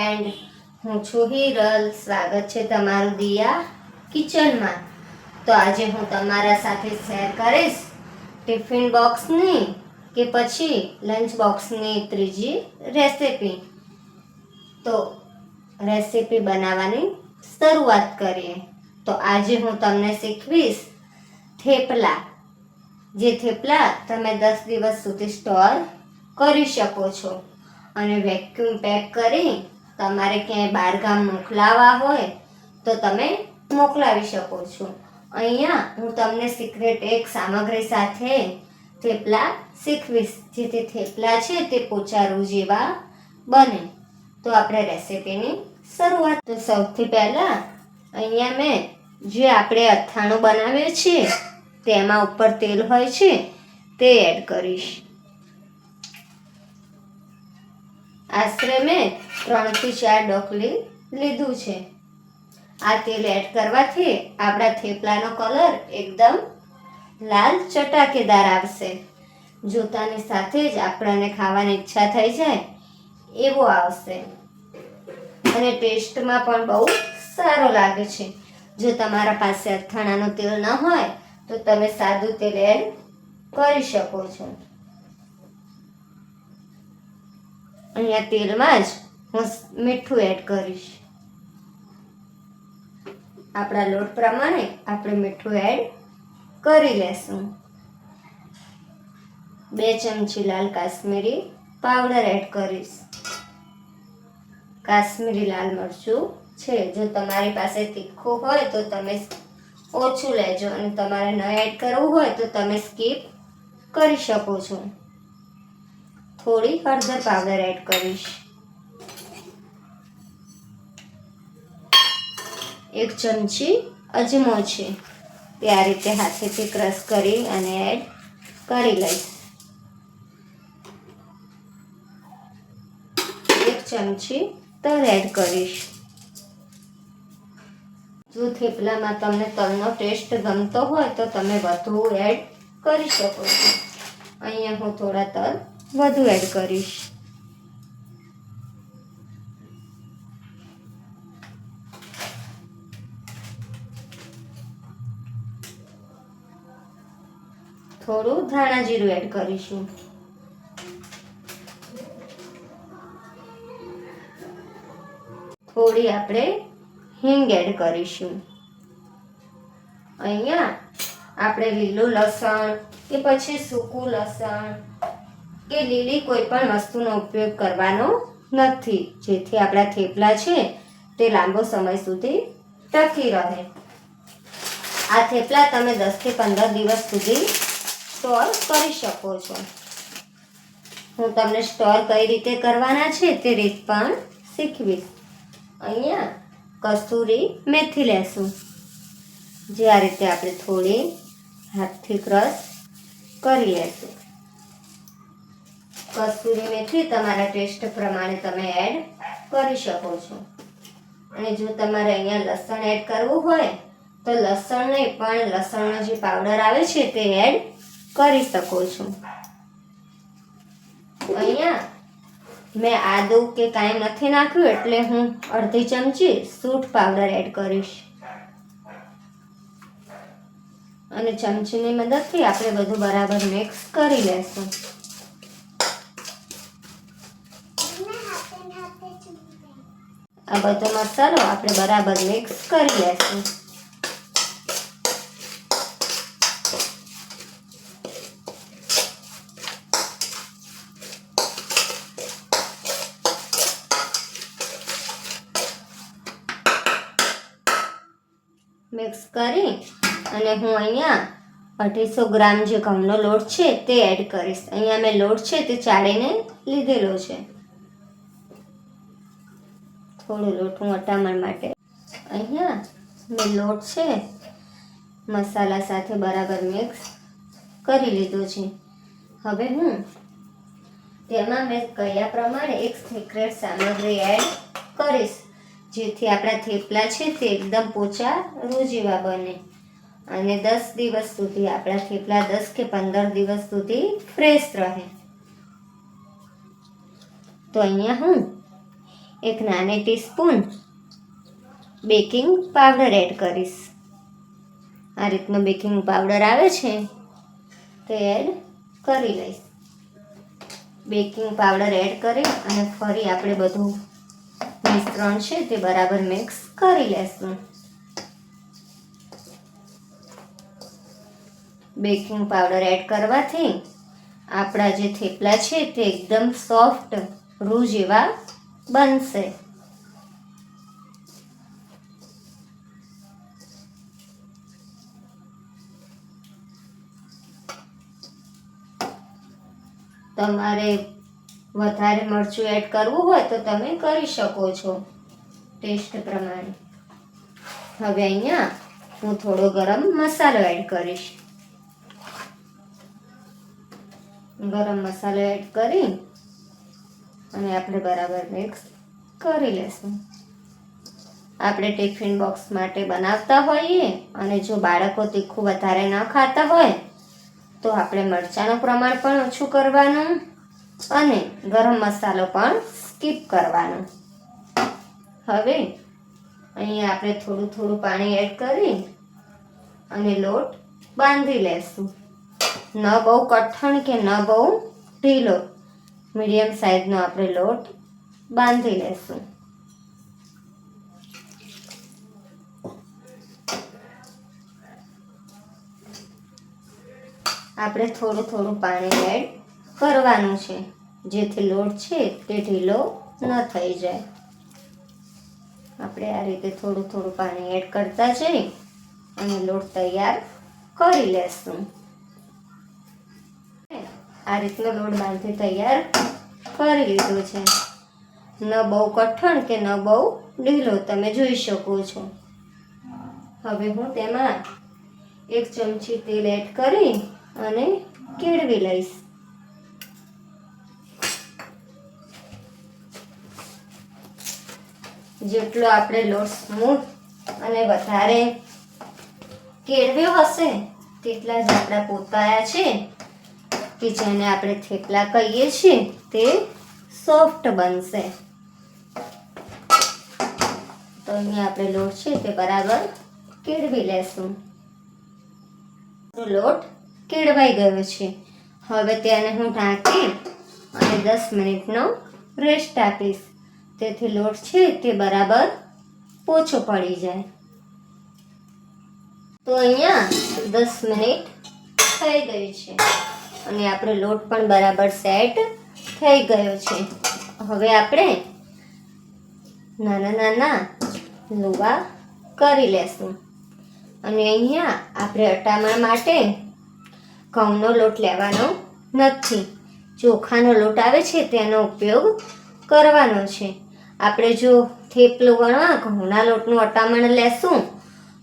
Friend, હું છું હિરલ. સ્વાગત છે તમારું દિયા કિચનમાં. તો આજે હું તમારા સાથે શેર કરીશ ટિફિન બોક્સની કે પછી લંચ બોક્સની ત્રીજી રેસીપી. તો રેસીપી બનાવવાની શરૂઆત કરીએ. તો આજે હું તમને શીખવીશ થેપલા. જે થેપલા તમે 10 દિવસ સુધી સ્ટોર કરી શકો છો અને વેક્યુમ પેક કરી તમારે ક્યાંય બહારગામ મોકલાવવા હોય તો તમે મોકલાવી શકો છો. અહીંયા હું તમને સિક્રેટ એક સામગ્રી સાથે થેપલા શીખવીશ, જેથી થેપલા છે તે પોચારું જેવા બને. તો આપણે રેસીપીની શરૂઆત. તો સૌથી પહેલાં અહીંયા મેં જે આપણે અથાણું બનાવીએ છીએ તેમાં ઉપર તેલ હોય છે તે એડ કરીશ. આશરે મેં 3 થી 4 ડોકલી લીધું છે. આ તેલ એડ કરવાથી આપણા થેપલાનો કલર એકદમ લાલ ચટાકેદાર આવશે. જોતાની સાથે જ આપણને ખાવાની ઈચ્છા થઈ જાય એવો આવશે અને ટેસ્ટમાં પણ બહુ સારો લાગે છે. જો તમારા પાસે અથાણાનું તેલ ન હોય તો તમે સાદું તેલ એડ કરી શકો છો. અહીંયા તેલમાં જ હું મીઠું એડ કરીશ. આપણા લોટ પ્રમાણે આપણે મીઠું એડ કરી લેશું. 2 ચમચી લાલ કાશ્મીરી પાવડર એડ કરીશ. કાશ્મીરી લાલ મરચું છે, જો તમારી પાસે તીખું હોય તો તમે ઓછું લેજો અને તમારે ન એડ કરવું હોય તો તમે સ્કીપ કરી શકો છો. થોડી હળદર પાવડર એડ કરીશ. 1 ચમચી અજમો છે, તે આ રીતે હાથેથી ક્રશ કરી અને એડ કરી લઈશ. 1 ચમચી તલ એડ કરીશ. જો થેપલામાં તમને તલનો ટેસ્ટ ગમતો હોય તો તમે વધુ એડ કરી શકો છો. અહીંયા હું થોડા તલ વધુ એડ કરીશ. થોડું ધાણા જીરું એડ કરીશું. થોડી આપણે હિંગ એડ કરીશું. અહીંયા આપણે લીલું લસણ કે પછી સૂકું લસણ કે લીલી કોઈ પણ વસ્તુનો ઉપયોગ કરવાનો નથી, જેથી આપણા થેપલા છે તે લાંબો સમય સુધી ટકી રહે. આ થેપલા તમે 10 થી 15 દિવસ સુધી સ્ટોર કરી શકો છો. હું તમને સ્ટોર કઈ રીતે કરવાના છે તે રીત પણ શીખવીશ. અહીંયા કસૂરી મેથી લેશું, જે આ રીતે આપણે થોડી હાથથી ક્રશ કરી લેશું. કસૂરી મેથી તમારા ટેસ્ટ પ્રમાણે તમે એડ કરી શકો છો. અને જો તમારે અહીંયા લસણ એડ કરવું હોય તો લસણ નહીં પણ લસણનો જે પાવડર આવે છે તે એડ કરી શકો છો. અહીંયા મેં આદુ કે કાંઈ નથી નાખ્યું એટલે હું અડધી ચમચી સૂંઠ પાવડર એડ કરીશ. અને ચમચીની મદદથી આપણે બધું બરાબર મિક્સ કરી લેશું. આ બધો મસાલો આપણે બરાબર મિક્સ કરી લેશું. મિક્સ કરી અને હું અહીંયા 250 ગ્રામ જે ઘઉંનો લોટ છે તે એડ કરીશ. અહીંયા મેં લોટ છે તે ચાળીને લીધેલો છે. થોડો લોટ હું અટામણ માટે અહીંયા મેં લોટ છે મસાલા સાથે બરાબર મિક્સ કરી લીધો છે. હવે હું તેમાં મેં કહ્યા પ્રમાણે એક સિક્રેટ સામગ્રી એડ કરીશ, જેથી આપણા થેપલા છે તે એકદમ પોચા રૂ જેવા બને અને 10 દિવસ સુધી આપણા થેપલા 10 કે 15 દિવસ સુધી ફ્રેશ રહે. તો અહીંયા હું 1 નાની ટીસ્પૂન બેકિંગ પાવડર એડ કરીશ. આ રીતનો બેકિંગ પાવડર આવે છે તે એડ કરી લઈશ. બેકિંગ પાવડર એડ કરી અને ફરી આપણે બધું મિશ્રણ છે તે બરાબર મિક્સ કરી લેશું. બેકિંગ પાવડર એડ કરવાથી આપણા જે થેપલા છે તે એકદમ સોફ્ટ રૂ જેવા બનશે. તમારે વધારે મરચું એડ કરવું હોય તો તમે કરી શકો છો ટેસ્ટ પ્રમાણે. હવે અહીંયા હું થોડો ગરમ મસાલો એડ કરીશ. ગરમ મસાલો એડ કરી અને આપણે બરાબર મિક્સ કરી લેશું. આપણે ટિફિન બોક્સ માટે બનાવતા હોઈએ અને જો બાળકો તીખું વધારે ન ખાતા હોય તો આપણે મરચાંનું પ્રમાણ પણ ઓછું કરવાનું અને ગરમ મસાલો પણ સ્કીપ કરવાનો. હવે અહીંયા આપણે થોડું થોડું પાણી એડ કરી અને લોટ બાંધી લેશું. ન બહુ કઠણ કે ન બહુ ઢીલો, મીડિયમ સાઈઝનો આપણે લોટ બાંધી લેશું. આપણે થોડું થોડું પાણી એડ કરવાનું છે જેથી લોટ છે તે ઢીલો ન થઈ જાય. આપણે આ રીતે થોડું થોડું પાણી એડ કરતા જઈ અને લોટ તૈયાર કરી લેશું. આ રીતનો લોટ બાંધી તૈયાર કરી લીધો છે. ન બહુ કઠણ કે ન બહુ ઢીલો, તમે જોઈ શકો છો. હવે હું તેમાં 1 ચમચી તેલ એડ કરી અને કેળવી લઈશ. જેટલો આપણે લોટ સ્મૂથ અને વધારે કેળવ્યો હશે તેટલા જ આપણા પોતાયા છે કે જેને આપણે થેપલા કહીએ છીએ તે સોફ્ટ બનશે. તો અહીંયા આપણે લોટ છે તે બરાબર કેળવી લેશું. લોટ કેળવાઈ ગયો છે. હવે તેને હું ઢાંકી અને 10 મિનિટનો રેસ્ટ આપીશ તેથી લોટ છે તે બરાબર પોચો પડી જાય. તો અહીંયા 10 મિનિટ થઈ ગઈ છે અને આપણો લોટ પણ બરાબર સેટ થઈ ગયો છે. હવે આપણે નાના નાના લુવા કરી લેશું અને અહીંયા આપણે અટામણ માટે ઘઉંનો લોટ લેવાનો નથી, ચોખાનો લોટ આવે છે તેનો ઉપયોગ કરવાનો છે. આપણે જો થેપલું વણવા ઘઉંના લોટનું અટામણ લેશું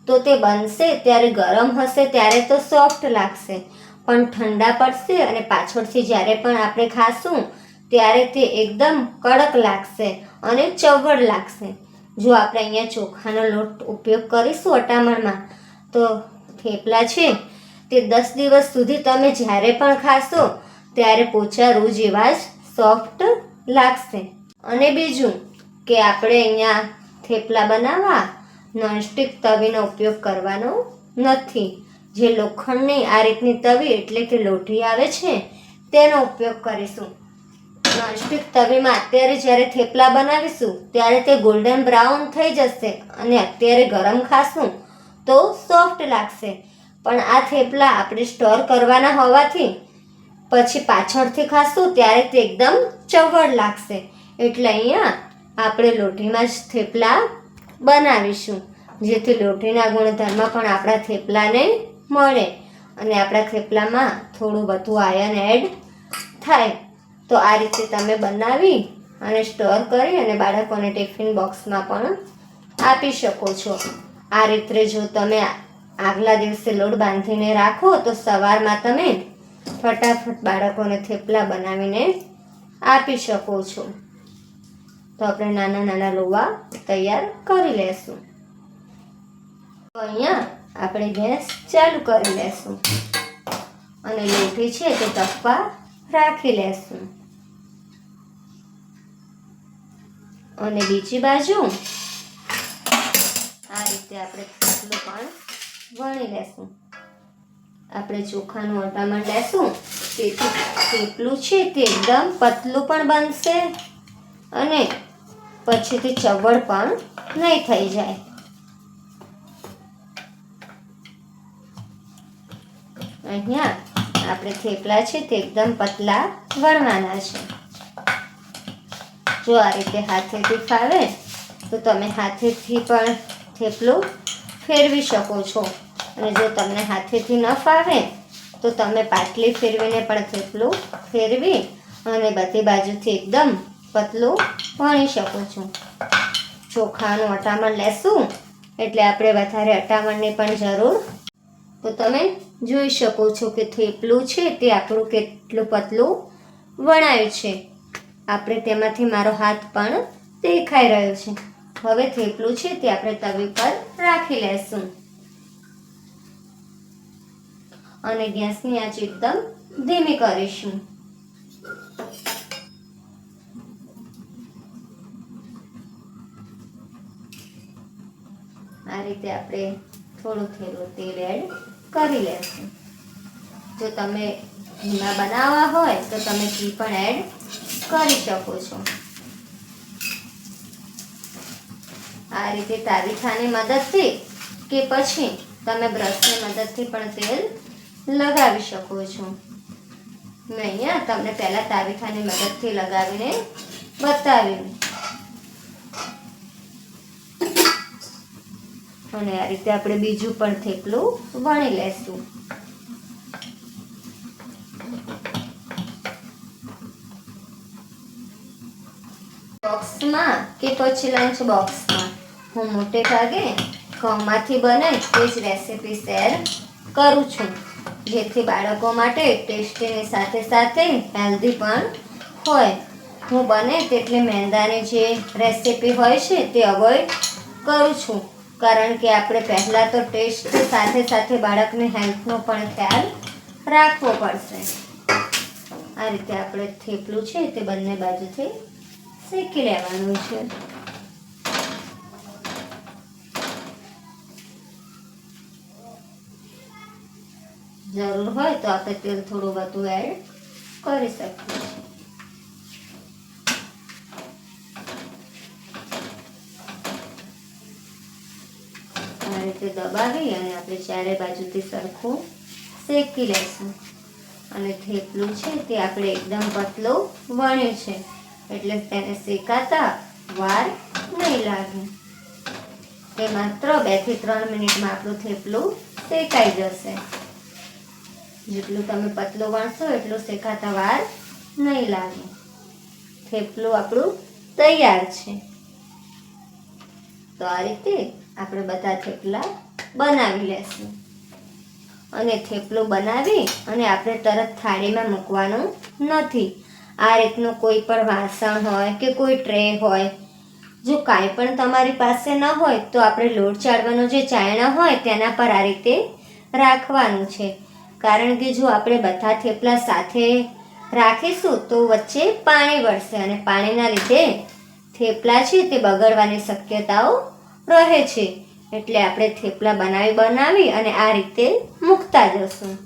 તો તે બનશે ત્યારે ગરમ હશે ત્યારે તો સોફ્ટ લાગશે, પણ ઠંડા પડશે અને પાછળથી જ્યારે પણ આપણે ખાશું ત્યારે તે એકદમ કડક લાગશે અને ચવડ લાગશે. જો આપણે અહીંયા ચોખાનો લોટ ઉપયોગ કરીશું અટામણમાં તો થેપલા છે તે 10 દિવસ સુધી તમે જ્યારે પણ ખાશો ત્યારે પોચા રૂ જેવા જ સોફ્ટ લાગશે. અને બીજું કે આપણે અહીંયા થેપલા બનાવવા નોનસ્ટિક તવીનો ઉપયોગ કરવાનો નથી. જે લોખંડની આ રીતની તવી એટલે કે લોઢી આવે છે તેનો ઉપયોગ કરીશું. નોનસ્ટિક તવીમાં અત્યારે જ્યારે થેપલા બનાવીશું ત્યારે તે ગોલ્ડન બ્રાઉન થઈ જશે અને અત્યારે ગરમ ખાશું તો સોફ્ટ લાગશે, પણ આ થેપલા આપણે સ્ટોર કરવાના હોવાથી પછી પાછળથી ખાશું ત્યારે તે એકદમ ચવડ લાગશે. એટલે અહીંયા આપણે લોઢીમાં જ થેપલા બનાવીશું જેથી લોઢીના ગુણધર્મ પણ આપણા થેપલાને મળે અને આપણા થેપલામાં થોડું વધુ આયર્ન એડ થાય. તો આ રીતે તમે બનાવી અને સ્ટોર કરી અને બાળકોને ટિફિન બોક્સમાં પણ આપી શકો છો. આ રીતે જો તમે આગલા દિવસે લોટ બાંધીને રાખો તો સવારમાં તમે ફટાફટ બાળકોને થેપલા બનાવીને આપી શકો છો. તો આપણે નાના નાના લોવા તૈયાર કરી લેશું. તો અહીંયા આપણે ગેસ ચાલુ કરી લેશું અને લોટી છે તે તપવા રાખી લેશું. અને બીજી બાજુ આ રીતે આપણે થેપલું પણ વણી લેશું. આપણે ચોખાનું અટામણ લેશું, તેથી થેપલું છે તે એકદમ પતલું પણ બનશે અને પછીથી ચવડ પણ નહીં થઈ જાય. અહીંયા આપણે થેપલા છે તે એકદમ પતલા વણવાના છે. જો આ રીતે હાથેથી ફાવે તો તમે હાથેથી પણ થેપલું ફેરવી શકો છો, અને જો તમને હાથેથી ન ફાવે તો તમે પાટલી ફેરવીને પણ થેપલું ફેરવી અને બધી બાજુથી એકદમ પતલું વણી શકો છો. ચોખાનું અટામણ લેશું એટલે આપણે વધારે અટામણની પણ જરૂર. તો તમે જોઈ શકો છો કે થેપલું છે તે આપણું કેટલું પતલું વણાયું છે. આપણે તેમાંથી મારો હાથ પણ દેખાઈ રહ્યો છે. હવે થેપલું છે તે આપણે તવી પર રાખી લેશું અને ગેસની આંચ એકદમ ધીમી કરીશું. આ રીતે આપણે થોડું થોડું તેલ એડ કરી લેશું. જો તમે ઘીમાં બનાવવા હોય તો તમે ઘી પણ એડ કરી શકો છો. આ રીતે તાવીથાની મદદથી કે પછી તમે બ્રશની મદદથી પણ તેલ લગાવી શકો છો. મેં અહીંયા તમને પહેલા તાવીથાની મદદથી લગાવીને બતાવ્યું. અને આ રીતે આપણે બીજું પણ થેપલું વણી લેશું. બોક્સમાં કે પછી લંચ બોક્સમાં હું મોટે ભાગે ઘઉંમાંથી બને તે જ રેસીપી શેર કરું છું, જેથી બાળકો માટે ટેસ્ટીની સાથે સાથે હેલ્ધી પણ હોય. હું બને તેટલી મેંદાની જે રેસીપી હોય છે તે અવોઇડ કરું છું, કારણ કે આપણે પહેલાં તો ટેસ્ટ સાથે સાથે બાળકની હેલ્થનો પણ ખ્યાલ રાખવો પડશે. આ રીતે આપણે થેપલું છે તે બંને બાજુથી શેકી લેવાનું છે. જરૂર હોય તો આપણે તેલ થોડું વધુ એડ કરી શકીએ છીએ. આ રીતે દબાવી અને આપણે ચારે બાજુથી સરખું શેકી લેશું. અને થેપલું છે તે આપણે એકદમ પતલું વણ્યું છે એટલે તેને શેકાતા વાર નહીં લાગે. તે માત્ર 2 થી 3 મિનિટમાં આપણું થેપલું શેકાઈ જશે. જેટલું તમે પતલું વણશો એટલું શેકાતા વાર નહીં લાગે. થેપલું આપણું તૈયાર છે. તો આ રીતે આપણે બધા થેપલા બનાવી લેશું. અને થેપલું બનાવી અને આપણે તરત થાળીમાં મૂકવાનું નથી. આ રીતનું કોઈ પણ વાસણ હોય કે કોઈ ટ્રે હોય, જો કાંઈ પણ તમારી પાસે ન હોય તો આપણે લોટ ચાળવાનો જે ચાયણા હોય તેના પર આ રીતે રાખવાનું છે. કારણ કે જો આપણે બધા થેપલા સાથે રાખીશું તો વચ્ચે પાણી વળશે અને પાણીના લીધે થેપલા છે તે બગડવાની શક્યતાઓ રહે છે. એટલે આપણે થેપલા બનાવી અને આ રીતે મૂકતા જશું.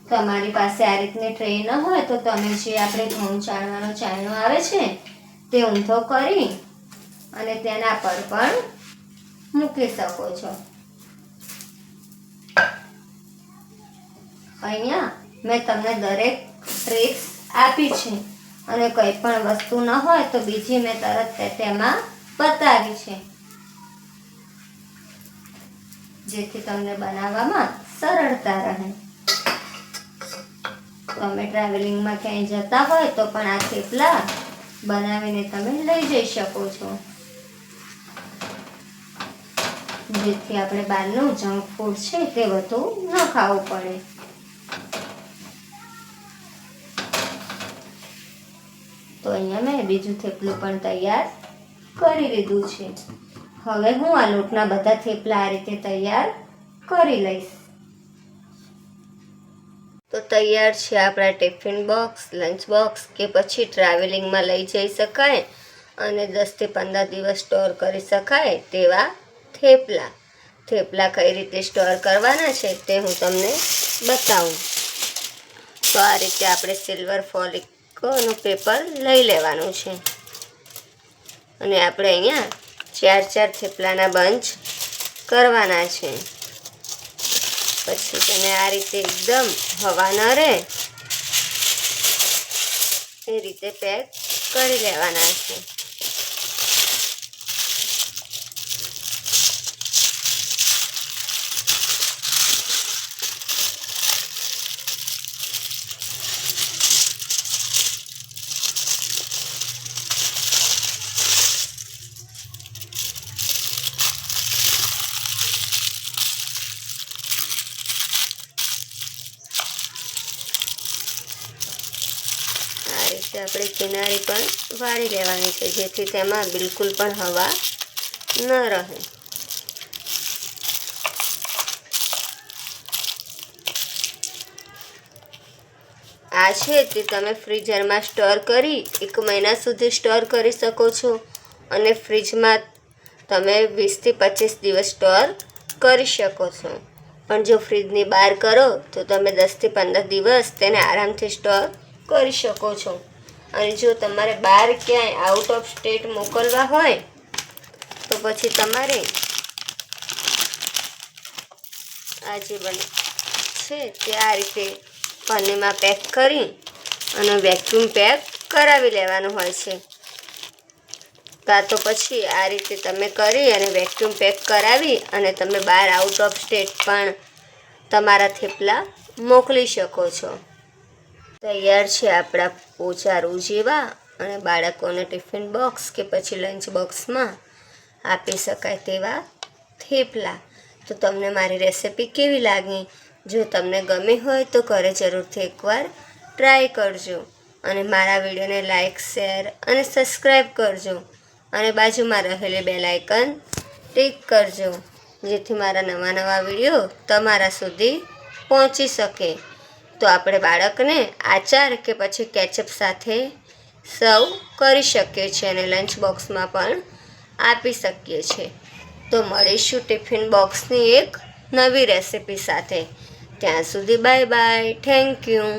તમારી પાસે આ રીતની ટ્રે ન હોય તો તમે જે આપણે ઘઉં ચાળવાનો ચાયણો આવે છે તે ઊંધો કરી અને તેના પર પણ મૂકી શકો છો. અહીંયા મેં તમને દરેક ટ્રિક્સ આપી છે અને કંઈ પણ વસ્તુ ન હોય તો બીજી મેં તરત તેમાં બતાવી છે, જેથી તમને બનાવવામાં સરળતા રહે. તમે ટ્રાવેલિંગમાં ક્યાંય જતા હોય તો પણ આ થેપલા બનાવીને તમે લઈ જઈ શકો છો, જેથી આપણે બહારનું જંક ફૂડ છે તે વધુ ન ખાવું પડે. તો અહીંયા મેં બીજું થેપલું પણ તૈયાર કરી લીધું છે. હવે હું આ લોટના બધા થેપલા આ રીતે તૈયાર કરી લઈશ. તો તૈયાર છે આપણા ટિફિન બોક્સ, લંચ બોક્સ કે પછી ટ્રાવેલિંગમાં લઈ જઈ શકાય અને 10 થી 15 દિવસ સ્ટોર કરી શકાય તેવા થેપલા. થેપલા કઈ રીતે સ્ટોર કરવાના છે તે હું તમને બતાવું. તો આ રીતે આપણે સિલ્વર ફોલિકનું પેપર લઈ લેવાનું છે અને આપણે અહીંયા 4 થેપલાના બંચ કરવાના છે. પછી તેને આ રીતે એકદમ હવા ન રહે એ રીતે પેક કરી લેવાના છે. આપણે કિનારી પણ વાળી લેવાની છે જેથી તેમાં બિલકુલ પણ હવા ન રહે. આ છે તે તમે ફ્રીઝરમાં સ્ટોર કરી 1 મહિના સુધી સ્ટોર કરી શકો છો અને ફ્રીજમાં તમે 20 થી 25 દિવસ સ્ટોર કરી શકો છો. પણ જો ફ્રીજની બહાર કરો તો તમે 10 થી 15 દિવસ તેને આરામથી સ્ટોર કરી શકો છો. અને જો તમારે બહાર ક્યાંય આઉટ ઓફ સ્ટેટ મોકલવા હોય તો પછી તમારે આ જે બને છે તે આ રીતે પન્નીમાં પેક કરી અને વેક્યુમ પેક કરાવી લેવાનું હોય છે. કાં તો પછી આ રીતે તમે કરી અને વેક્યુમ પેક કરાવી અને તમે બહાર આઉટ ઓફ સ્ટેટ પણ તમારા થેપલા મોકલી શકો છો. તૈયાર છે આપણા પોચા રૂ જેવા અને બાળકોને ટિફિન બોક્સ કે પછી લંચ બોક્સમાં આપી શકાય તેવા થેપલા. તો તમને મારી રેસિપી કેવી લાગી? જો તમને ગમી હોય તો ઘરે જરૂરથી એકવાર ટ્રાય કરજો અને મારા વિડીયોને લાઈક, શેર અને સબસ્ક્રાઈબ કરજો અને બાજુમાં રહેલી બેલ આઇકન ટિક કરજો જેથી મારા નવા વિડીયો તમારા સુધી પહોંચી શકે. તો આપણે બાળકને આચાર કે પછી કેચઅપ સાથે સર્વ કરી શકીએ છીએ અને લંચ બોક્સમાં પણ આપી શકીએ છીએ. તો મળીશું ટિફિન બોક્સની એક નવી રેસિપી સાથે. ત્યાં સુધી બાય બાય. Thank you.